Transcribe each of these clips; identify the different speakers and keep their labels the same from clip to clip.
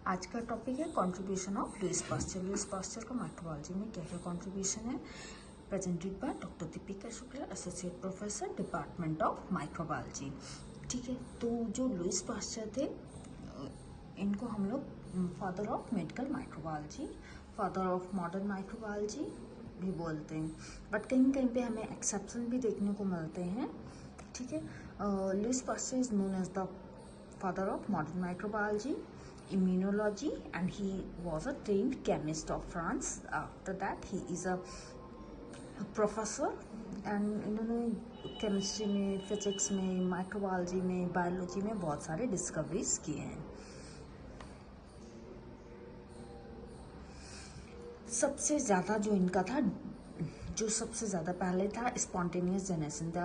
Speaker 1: आज का टॉपिक है contribution of Lewis pasture. Lewis pasture का माइक्रोबायोलॉजी में क्या क्या कंट्रीब्यूशन है, presented by doctor Deepika Shukla, associate professor, department of microbiology. ठीक है, तो जो लुईस पास्चर थे इनको हम लोग father of medical microbiology, father of modern microbiology भी बोलते हैं, बट कहीं कहीं पे हमें एक्सेप्शन भी देखने को मिलते हैं। ठीक है, Louis Pasteur is known as the father of modern microbiology, immunology, and he was a trained chemist of France. After that he is a professor and इन्होंने केमिस्ट्री में, फिजिक्स में, माइक्रोबायोलॉजी में, बायोलॉजी में बहुत सारे डिस्कवरीज किए हैं। सबसे ज़्यादा जो इनका था, जो सबसे ज़्यादा पहले था spontaneous generation. The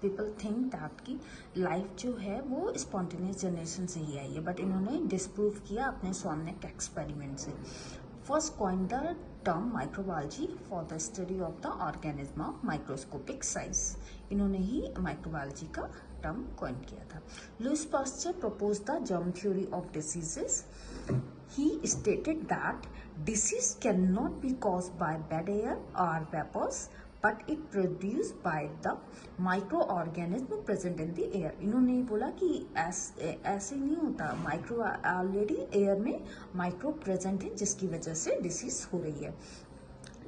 Speaker 1: people think that की लाइफ जो है वो स्पॉन्टेनियस जनरेशन से ही आई है, बट इन्होंने डिस्प्रूव किया अपने स्वाननेक एक्सपेरिमेंट से। First coin the term microbiology for the study of the organism of microscopic size. इन्होंने ही माइक्रोबायोलॉजी का टर्म कॉइन किया था। Lewis pasture propose the germ theory of diseases. He stated that disease cannot be caused by bad air or vapors, but it produced by the microorganism present in the air. इन्होंने बोला कि ऐसे नहीं होता, micro already air में micro present है जिसकी वजह से डिसीज हो रही है।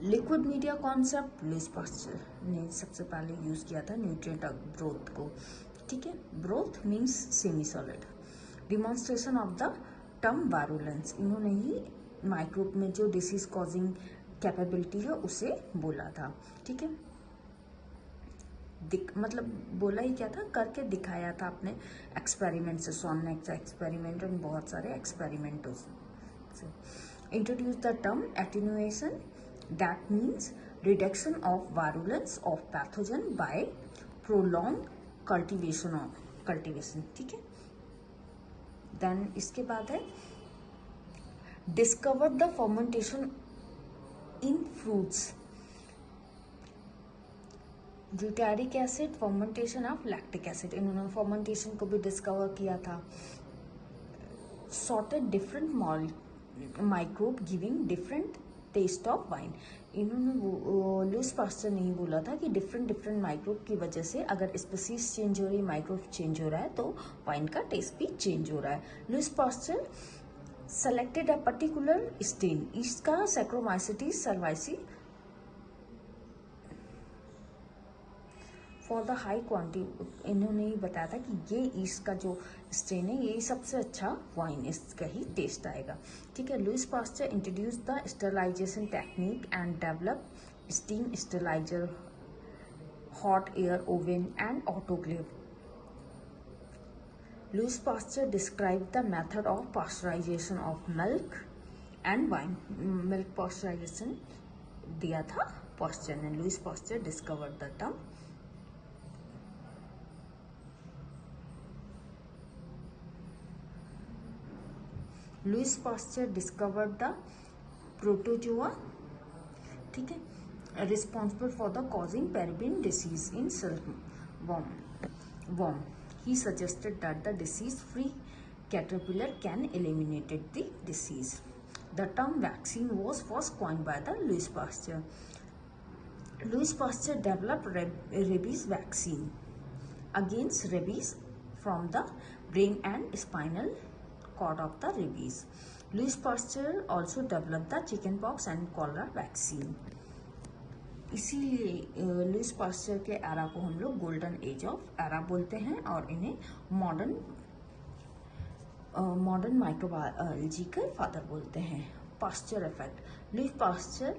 Speaker 1: Liquid media concept Lewis Pasteur ने सबसे पहले यूज किया था न्यूट्रिएंट ब्रोथ को। ठीक है, broth means semi solid. Demonstration of the term virulence, इन्होंने ही माइक्रोब में जो डिसीज कॉजिंग कैपेबिलिटी है उसे बोला था। ठीक है, मतलब बोला ही क्या था, करके दिखाया था अपने एक्सपेरिमेंट से, सॉननेक एक्सपेरिमेंट और बहुत सारे एक्सपेरिमेंटों से। Introduce the term attenuation, that means reduction of virulence of pathogen by prolong cultivation. ठीक है, देन इसके बाद है discover the fermentation in fruits, glutaric acid, fermentation of lactic acid, इन्होंने फर्मेंटेशन को भी डिस्कवर किया था। Sorted different microbe giving different taste of wine. इन्होंने लुईस पास्चर ने ही बोला था कि डिफरेंट माइक्रोब की वजह से अगर स्पीसीज चेंज हो रही है, माइक्रोब चेंज हो रहा है, तो वाइन का टेस्ट भी चेंज हो रहा है। Louis Pasteur selected a particular strain, yeast का Saccharomyces cerevisiae for the high quantity. इन्होंने ही बताया था कि ये ईस्ट का जो स्ट्रेन है ये सबसे अच्छा वाइन, इसका ही टेस्ट आएगा। ठीक है, Louis Pasteur introduce the sterilization technique and develop steam sterilizer, hot air oven and autoclave. Louis Pasteur describe the method of pasteurization of milk and wine. Milk pasteurization दिया था पास्चर ने। Louis Pasteur discovered the term. Louis Pasteur discovered the protozoa, ठीक है, responsible for the causing pebrine disease in silkworm. He suggested that the disease free caterpillar can eliminated the disease. The term vaccine was first coined by the Lewis pasture. Lewis pasture developed rabies vaccine against rabies from the brain and spinal cord of the rabies. Louis Pasteur also developed the chickenpox and cholera vaccine. इसीलिए Lewis pasture के era को हम लोग golden age of era बोलते हैं और इन्हें modern microbiology के फादर बोलते हैं। Pasture effect, Lewis pasture